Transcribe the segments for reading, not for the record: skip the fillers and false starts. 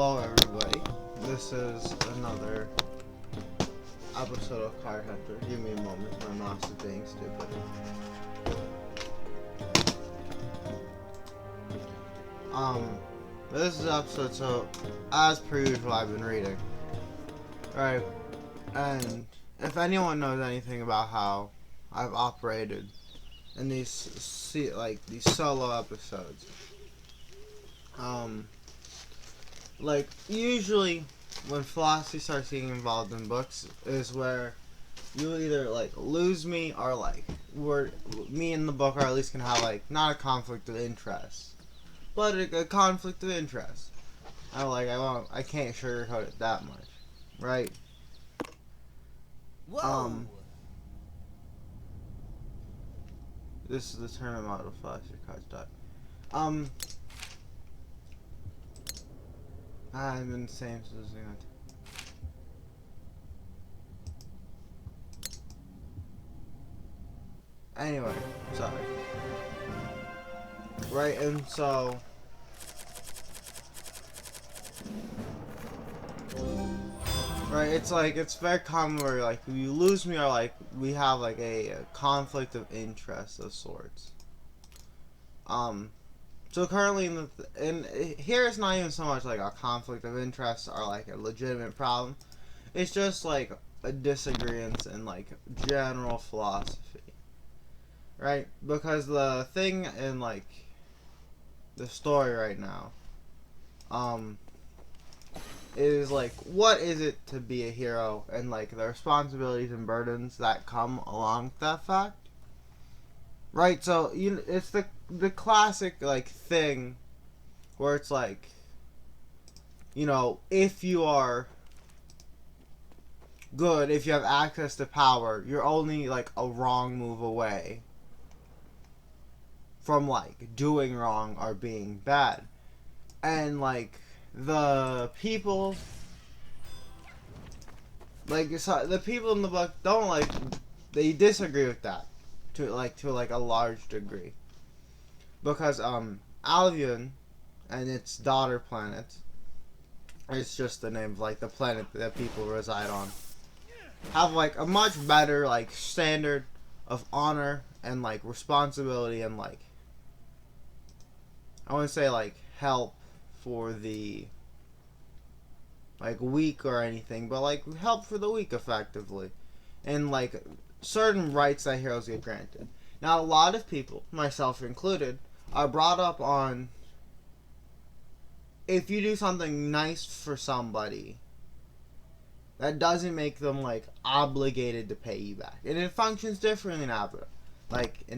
Hello everybody, this is another episode of Card Hunter. Give me a moment, my mouse is being stupid. This is episode, so as per usual I've been reading. Right, and if anyone knows anything about how I've operated in these solo episodes, like, usually when philosophy starts getting involved in books is where you either, like, lose me or, like, me and the book are at least gonna have, like, not a conflict of interest, but a conflict of interest. I can't sugarcoat it that much, right? Whoa. This is the tournament model philosophy cards deck. I've been the same since anyway, sorry. Right, and so it's very common where, like, you lose me or, like, we have, like, a conflict of interest of sorts. So currently here it's not even so much like a conflict of interest or like a legitimate problem. It's just like a disagreement in like general philosophy, right? Because the thing in like the story right now, is like, what is it to be a hero and like the responsibilities and burdens that come along with that fact. Right, so it's the classic like thing where it's like, if you are good, if you have access to power, you're only like a wrong move away from like doing wrong or being bad. And like the people the people in the book they disagree with that to a large degree, because Albion and its daughter planets, it's just the name of like the planet that people reside on, have like a much better like standard of honor and like responsibility and like, I wouldn't say like help for the like weak or anything, but like help for the weak effectively, and like certain rights that heroes get granted. Now, a lot of people, myself included, are brought up on, if you do something nice for somebody, that doesn't make them like obligated to pay you back, and it functions differently in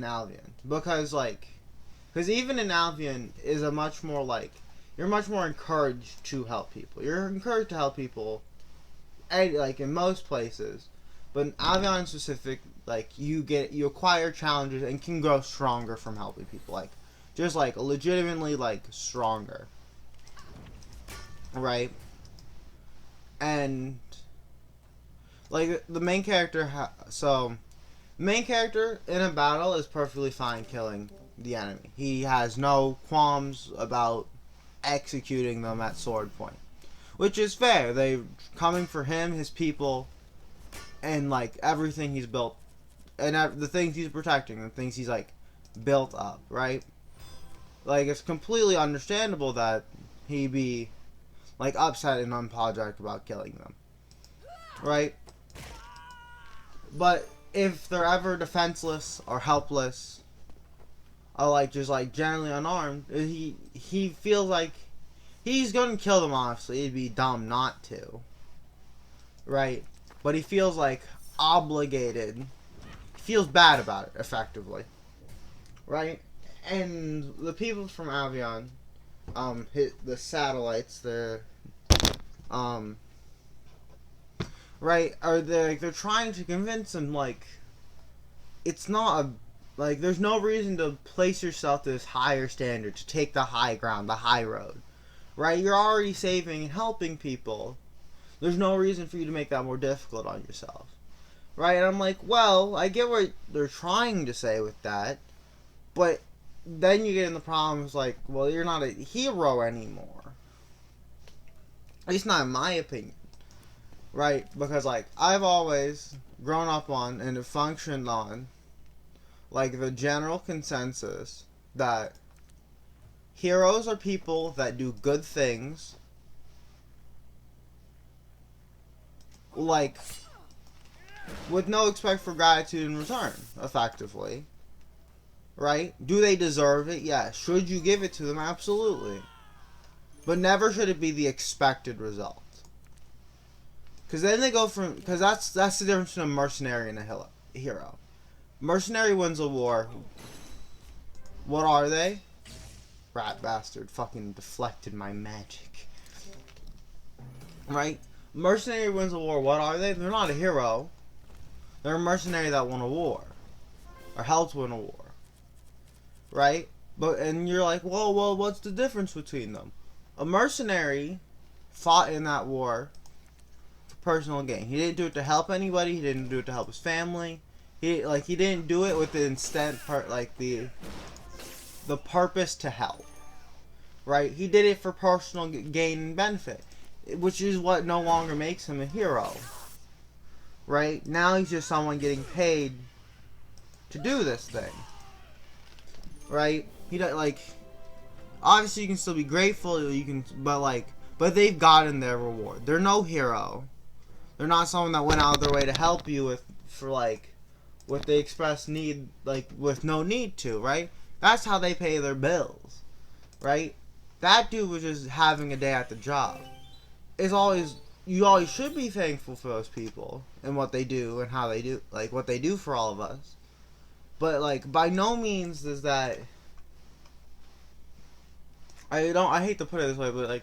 Albion, because even in Albion is a much more like, you're much more encouraged to help people. You're encouraged to help people, like in most places. But in Albion specific, like you acquire challenges and can grow stronger from helping people, like just like legitimately like stronger, right? And like the main character, main character in a battle is perfectly fine killing the enemy. He has no qualms about executing them at sword point, which is fair. They coming for him, his people, and like everything he's built, and the things he's protecting, the things he's like built up, right? Like, it's completely understandable that he be like upset and unapologetic about killing them, right? But if they're ever defenseless or helpless or like just like generally unarmed, he feels like he's gonna kill them. Honestly, it'd be dumb not to, right? But he feels like obligated. He feels bad about it, effectively. Right? And the people from Albion, hit the satellites, right, they're trying to convince him, like, it's not there's no reason to place yourself to this higher standard, to take the high ground, the high road. Right? You're already saving and helping people. There's no reason for you to make that more difficult on yourself. Right? And I'm like, well, I get what they're trying to say with that, but then you get in the problems like, well, you're not a hero anymore. At least not in my opinion. Right? Because, like, I've always grown up on and functioned on, like, the general consensus that heroes are people that do good things, like, with no expect for gratitude in return, effectively. Right? Do they deserve it? Yes. Should you give it to them? Absolutely. But never should it be the expected result. Because then they go from... Because that's the difference between a mercenary and a hero. Mercenary wins a war. What are they? Rat bastard. Fucking deflected my magic. Right? Mercenary wins a war. What are they? They're not a hero. They're a mercenary that won a war. Or helped win a war. Right? And you're like, well, what's the difference between them? A mercenary fought in that war for personal gain. He didn't do it to help anybody. He didn't do it to help his family. He didn't do it with the the purpose to help. Right? He did it for personal gain and benefit, which is what no longer makes him a hero. Right? Now he's just someone getting paid to do this thing. Right? He does, like, obviously you can still be grateful, but they've gotten their reward. They're no hero. They're not someone that went out of their way to help you with the express need, with no need to, right? That's how they pay their bills, right? That dude was just having a day at the job. You always should be thankful for those people and what they do and how they do, what they do for all of us. But, by no means is that... I hate to put it this way, but,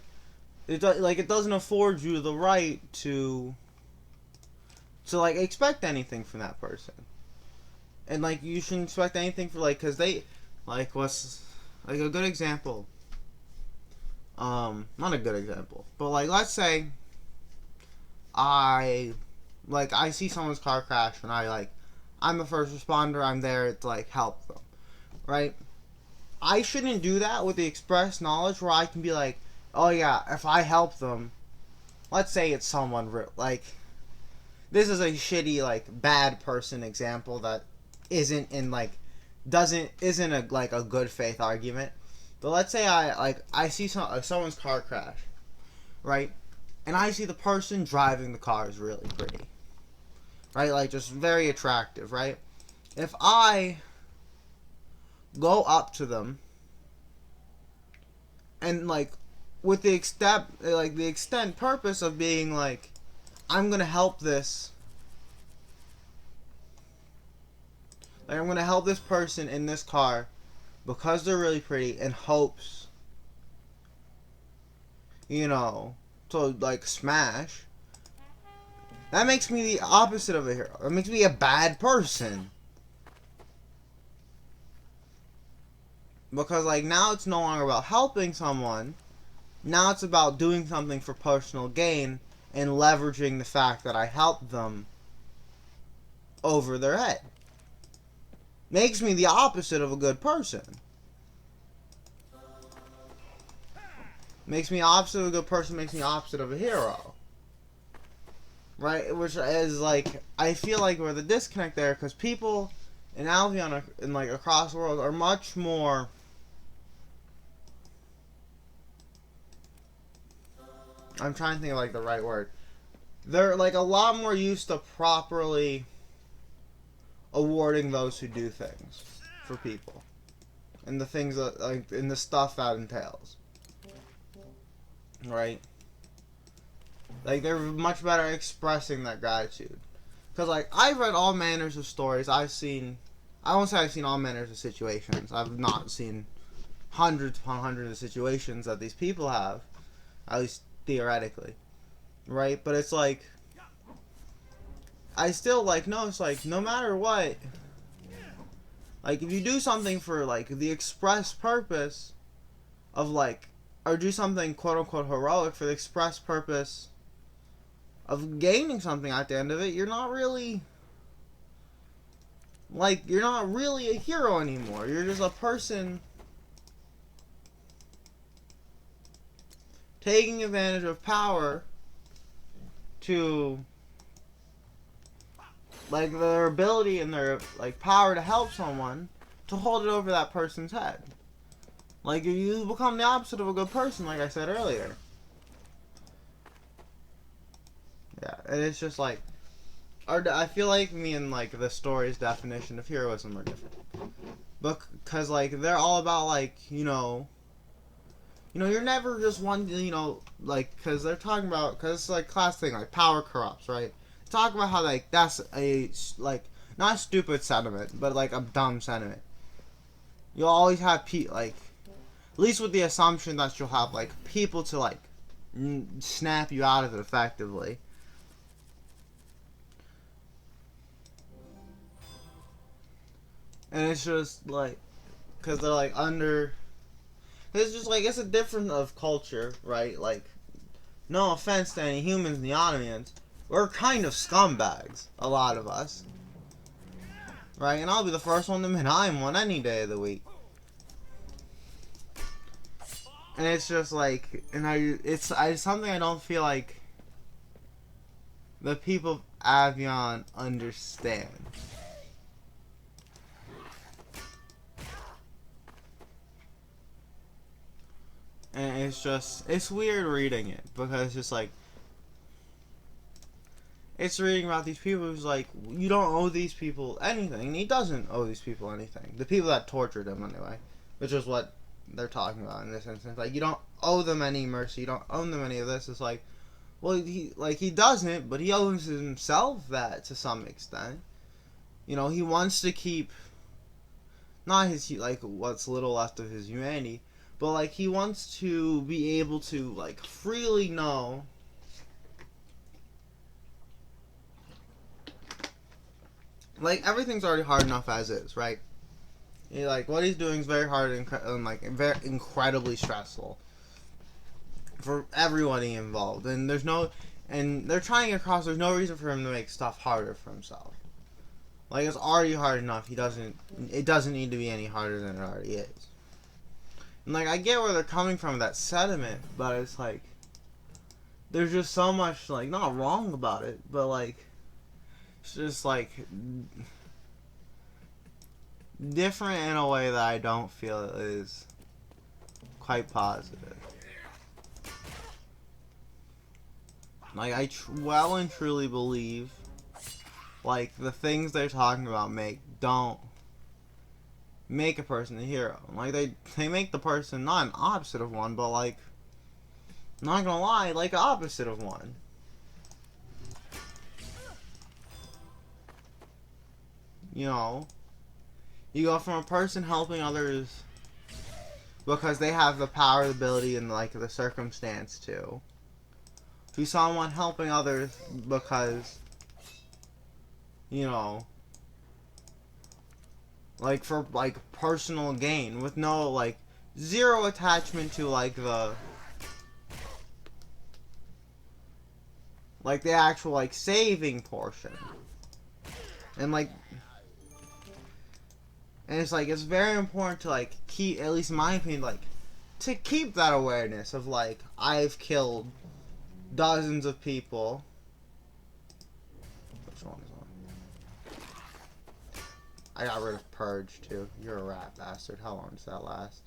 it doesn't afford you the right to expect anything from that person. And, you shouldn't expect anything because they... what's... a good example... not a good example, but, let's say... I see someone's car crash, and I'm a first responder, I'm there to, help them, right? I shouldn't do that with the express knowledge where I can be like, oh yeah, if I help them, let's say it's someone, this is a shitty, bad person example that isn't in, isn't a good faith argument, but let's say I see someone's car crash, right? And I see the person driving the car is really pretty. Right? Just very attractive, right? If I go up to them and, with the extent purpose of being, I'm gonna help this. I'm gonna help this person in this car because they're really pretty in hopes, to, smash. That makes me the opposite of a hero. It makes me a bad person. Because, now it's no longer about helping someone. Now it's about doing something for personal gain and leveraging the fact that I helped them over their head. Makes me the opposite of a good person. Makes me opposite of a good person, makes me opposite of a hero. Right? Which is, I feel like we're the disconnect there, because people in Albion and, across the world are much more... I'm trying to think of, the right word. They're, a lot more used to properly awarding those who do things for people. And the things that, and the stuff that entails. Right? They're much better at expressing that gratitude. Because, I've read all manners of stories. I won't say I've seen all manners of situations. I've not seen hundreds upon hundreds of situations that these people have. At least theoretically. Right? But it's I still, no, it's no matter what. If you do something for, the express purpose of, or do something quote-unquote heroic for the express purpose of gaining something at the end of it, you're not really a hero anymore. You're just a person taking advantage of power to, like, their ability and their, like, power to help someone, to hold it over that person's head. Like, you become the opposite of a good person, like I said earlier. Yeah, and it's just like, I feel like me and, like, the story's definition of heroism are different. Because, like, they're all about, like, you're never just one, like, because they're talking about, because it's, like, class thing, like, power corrupts, right? Talk about how, like, that's a, like, not a stupid sentiment, but, like, a dumb sentiment. You'll always have, like, at least with the assumption that you'll have, like, people to, like, snap you out of it effectively. And it's just, like, because they're, like, it's just, like, it's a difference of culture, right? Like, no offense to any humans in the audience, we're kind of scumbags, a lot of us. Right? And I'll be the first one to admit I'm one any day of the week. And it's just, like, it's something I don't feel like the people of Avion understand. And it's weird reading it, because it's just like, it's reading about these people who's like, you don't owe these people anything. And he doesn't owe these people anything. The people that tortured him, anyway. Which is what they're talking about in this instance. Like, you don't owe them any mercy. You don't owe them any of this. It's like, well, he doesn't, but he owes himself that to some extent. He wants to keep, not his, like, what's little left of his humanity, but, like, he wants to be able to, like, freely know like, everything's already hard enough as is, right? Like, what he's doing is very hard and like, very incredibly stressful for everybody involved. And they're trying across, there's no reason for him to make stuff harder for himself. Like, it's already hard enough. It doesn't need to be any harder than it already is. And, like, I get where they're coming from with that sentiment, but it's like, there's just so much, like, not wrong about it, but, like, it's just, like, different in a way that I don't feel is quite positive. Like, I well and truly believe, like, the things they're talking about don't make a person a hero. Like, they make the person not an opposite of one, but, like, not gonna lie, like, opposite of one. You go from a person helping others because they have the power, the ability, and, like, the circumstance to someone helping others because, like, for, like, personal gain, with no, like, zero attachment to, like, the actual, like, saving portion. And, like, and it's, like, it's very important to, like, keep, at least in my opinion, like, to keep that awareness of, like, I've killed dozens of people. Which one is on? I got rid of Purge, too. You're a rat bastard. How long does that last?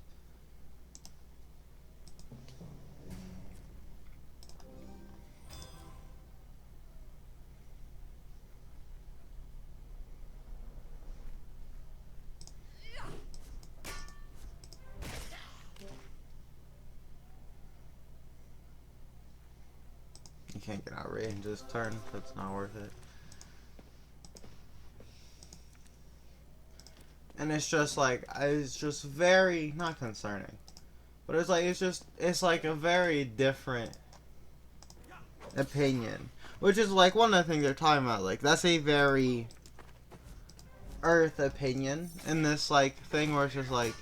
You can't get outraged this turn. That's not worth it. And it's just like, it's just very, not concerning, but it's like, it's like a very different opinion, which is like one of the things they're talking about. Like, that's a very Earth opinion in this, like, thing where it's just like,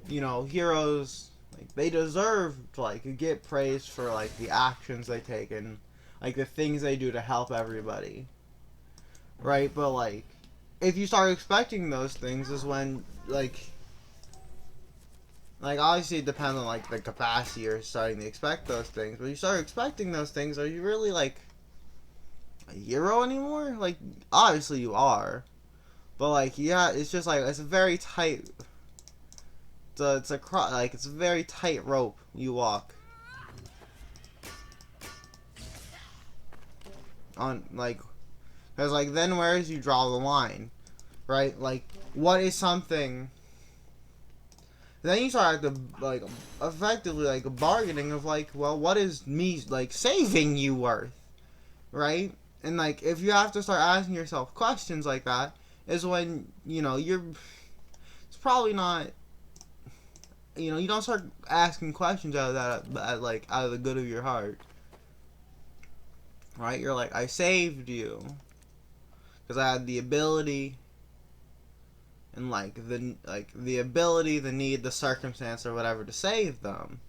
heroes, like, they deserve to, like, get praised for, like, the actions they take and, like, the things they do to help everybody, right? But, like, if you start expecting those things is when, like, Like, obviously it depends on, like, the capacity you're starting to expect those things. But you start expecting those things, are you really, like, a hero anymore? Like, obviously you are. But, like, yeah, it's just, like, it's a very tight... it's a very tight rope you walk. On, like... Because, like, then where is you draw the line? Right? Like, what is something... Then you start the like effectively like a bargaining of like, well, what is me like saving you worth, right? And like if you have to start asking yourself questions like that, is when you're. It's probably not. You don't start asking questions out of that like out of the good of your heart, right? You're like, I saved you because I had the ability. And the ability, the need, the circumstance, or whatever to save them,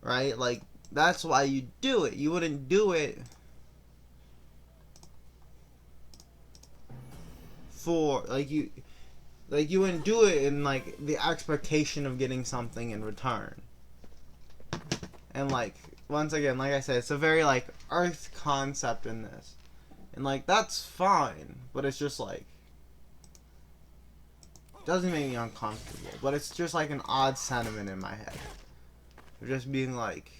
right? Like that's why you do it. You wouldn't do it for you wouldn't do it in like the expectation of getting something in return. And like once again, like I said, it's a very like earth concept in this, and like that's fine, but it's just like. Doesn't make me uncomfortable, but it's just like an odd sentiment in my head. Just being like,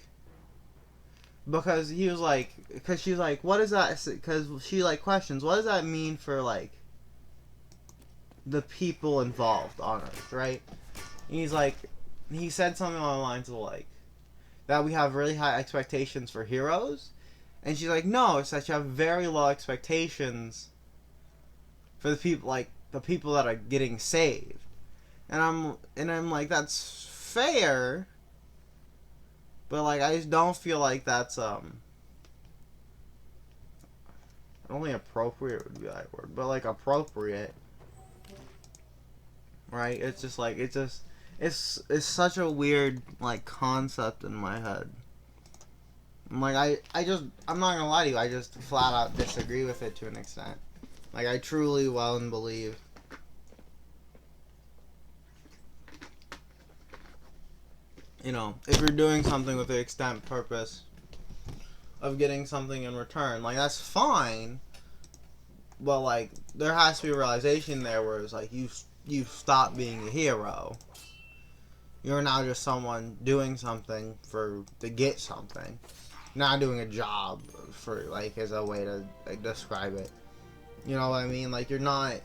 because he was like, because she's like, what is that? Because she like questions, what does that mean for like the people involved on Earth, right? And he's like, he said something along the lines of like that we have really high expectations for heroes, and she's like, no, it's that you have very low expectations for the people that are getting saved. And I'm like, that's fair, but like I just don't feel like that's I don't think appropriate would be the right word, but like appropriate, right? It's just like it's such a weird like concept in my head. I'm like I'm not gonna lie to you, I just flat out disagree with it to an extent. Like I truly well and believe if you're doing something with the extent purpose of getting something in return, like that's fine. But like there has to be a realization there where it's like you stop being a hero. You're now just someone doing something to get something. Not doing a job for like as a way to like describe it. You know what I mean? Like you're not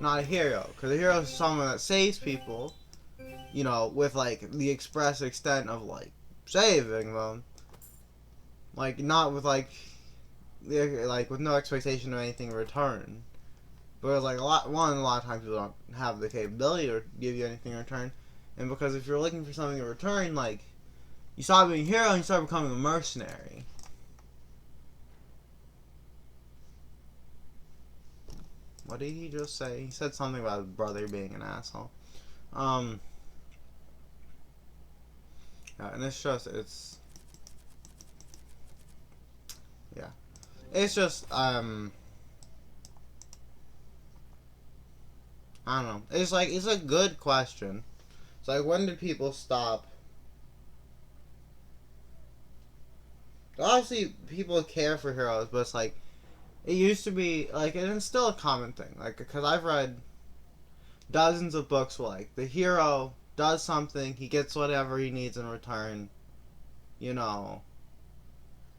a hero, because a hero is someone that saves people. With like the express extent of like saving them, like not with like with no expectation of anything in return. But like a lot of times people don't have the capability to give you anything in return, and because if you're looking for something in return, like you stop being a hero and you start becoming a mercenary. What did he just say? He said something about his brother being an asshole. Yeah, and it's just, it's just, I don't know. It's like, it's a good question. It's like, when did people stop? Obviously, people care for heroes, but it's like, it used to be, like, and it's still a common thing. Like, because I've read dozens of books where, like, the hero does something, he gets whatever he needs in return,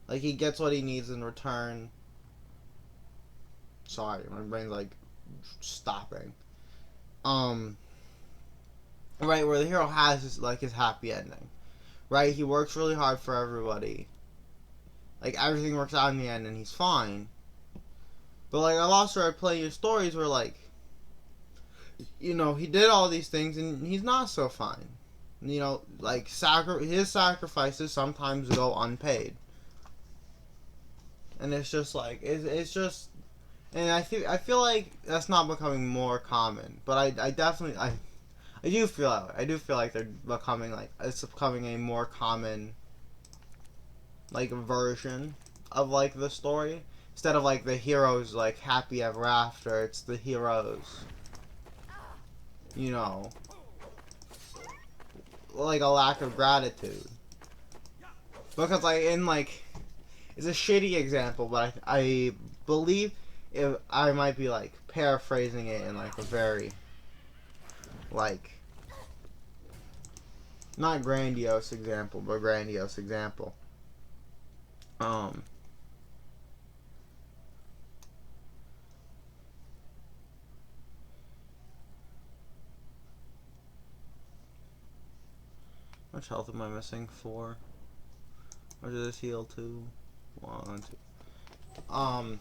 like he gets what he needs in return. Sorry, my brain's like stopping. Right, where the hero has his happy ending, right? He works really hard for everybody, like everything works out in the end and he's fine. But like I've also read plenty of stories where like he did all these things and he's not so fine. Like his sacrifices sometimes go unpaid. And it's just like it's just, and I feel like that's not becoming more common, but I definitely I do feel that way. I do feel like they're becoming like it's becoming a more common like version of like the story, instead of like the heroes like happy ever after. It's the heroes you know, like a lack of gratitude. Because like in like, it's a shitty example, but I believe if I might be like paraphrasing it in like a very like not grandiose example, but grandiose example. Much health am I missing? 4. Or did this heal 2? 1, 2.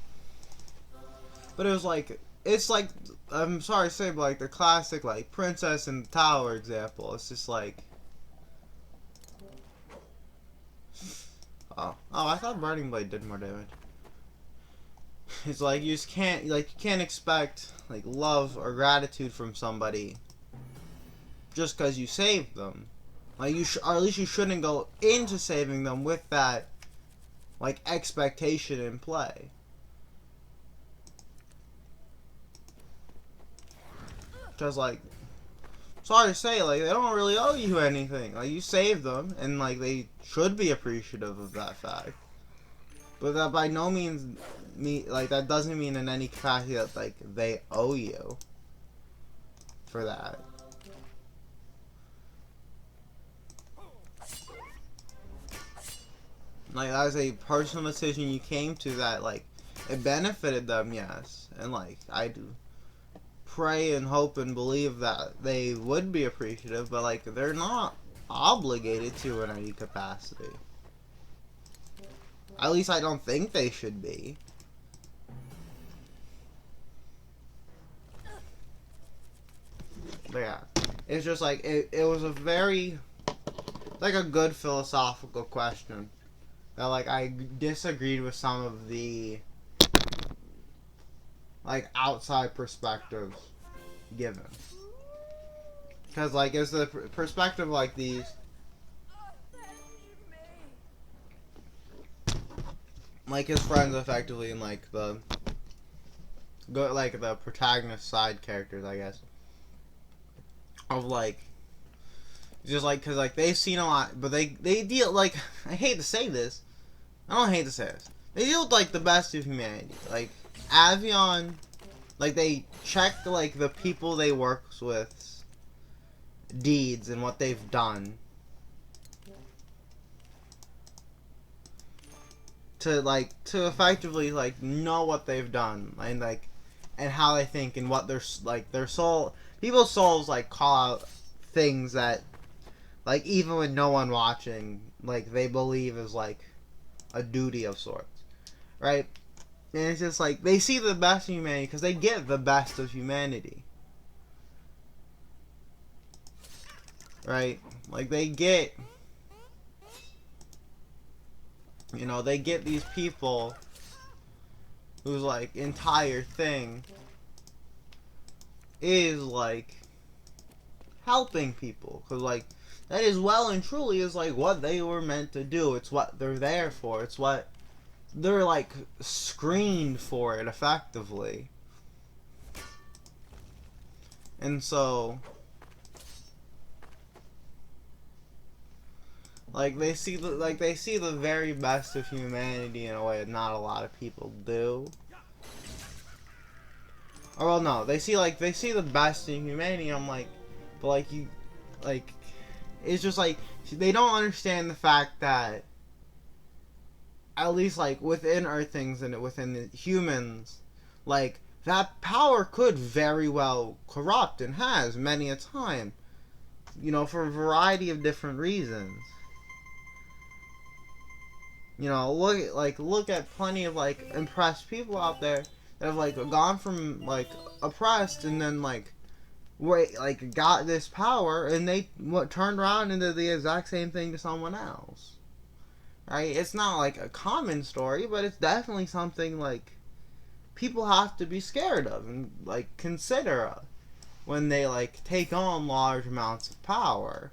But it was like, it's like, I'm sorry to say, but like the classic like Princess in the Tower example. It's just like, oh, I thought Burning Blade did more damage. It's like you just can't, like you can't expect like love or gratitude from somebody just because you saved them. Like or at least you shouldn't go into saving them with that like expectation in play. Because like, sorry to say, like they don't really owe you anything. Like you saved them, and like they should be appreciative of that fact. But that by no means like that doesn't mean in any capacity that like they owe you for that. Like that was a personal decision you came to that like it benefited them, yes, and like I do pray and hope and believe that they would be appreciative, but like they're not obligated to in any capacity. At least I don't think they should be. But yeah, it's just like it was a very like a good philosophical question that like I disagreed with some of the like outside perspectives given, because like it's the perspective like these like his friends effectively and like the like the protagonist side characters, I guess, of like just like because like they've seen a lot, but they deal like I hate to say this, I don't hate to say this, they deal with like the best of humanity, like Avion, like they check like the people they work with deeds and what they've done to effectively like know what they've done and like and how they think and what their soul people's souls like call out things that like even with no one watching like they believe is like a duty of sorts, right? And it's just like they see the best of humanity because they get the best of humanity, right? Like they get, you know, they get these people whose like entire thing is like helping people, because like that is well and truly is like what they were meant to do. It's what they're there for. It's what they're like screened for it effectively. And so like they see the very best of humanity in a way that not a lot of people do. Or well, no, they see the best in humanity. I'm like, but like you, like, it's just like they don't understand the fact that at least like within Earthlings and within the humans, like that power could very well corrupt and has many a time, you know, for a variety of different reasons. You know, look at plenty of like impressed people out there that have like gone from like oppressed and then like like got this power and they turned around and did the exact same thing to someone else. Right? It's not like a common story, but it's definitely something like people have to be scared of and like consider when they like take on large amounts of power.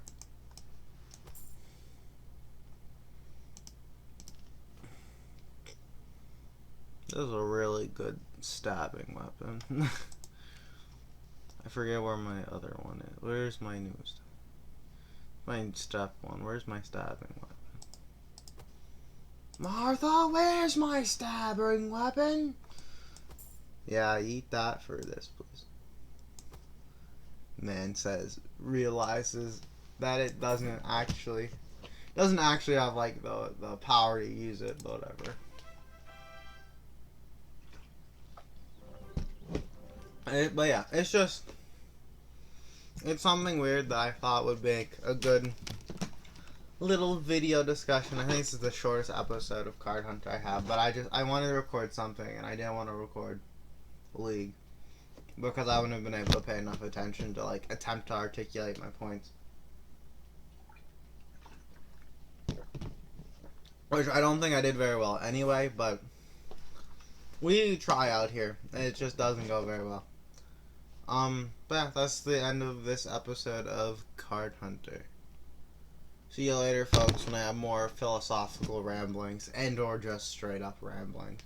This is a really good stabbing weapon. I forget where my other one is. Where's my newest? My step one. Where's my stabbing weapon? Martha, where's my stabbing weapon? Yeah, eat that for this, please. Man says, realizes that it doesn't actually have like the power to use it, but whatever. But yeah, it's something weird that I thought would make a good little video discussion. I think this is the shortest episode of Card Hunter I have, but I wanted to record something and I didn't want to record League because I wouldn't have been able to pay enough attention to like attempt to articulate my points. Which I don't think I did very well anyway, but we try out here. It just doesn't go very well. But yeah, that's the end of this episode of Card Hunter. See you later, folks, when I have more philosophical ramblings and or just straight up ramblings.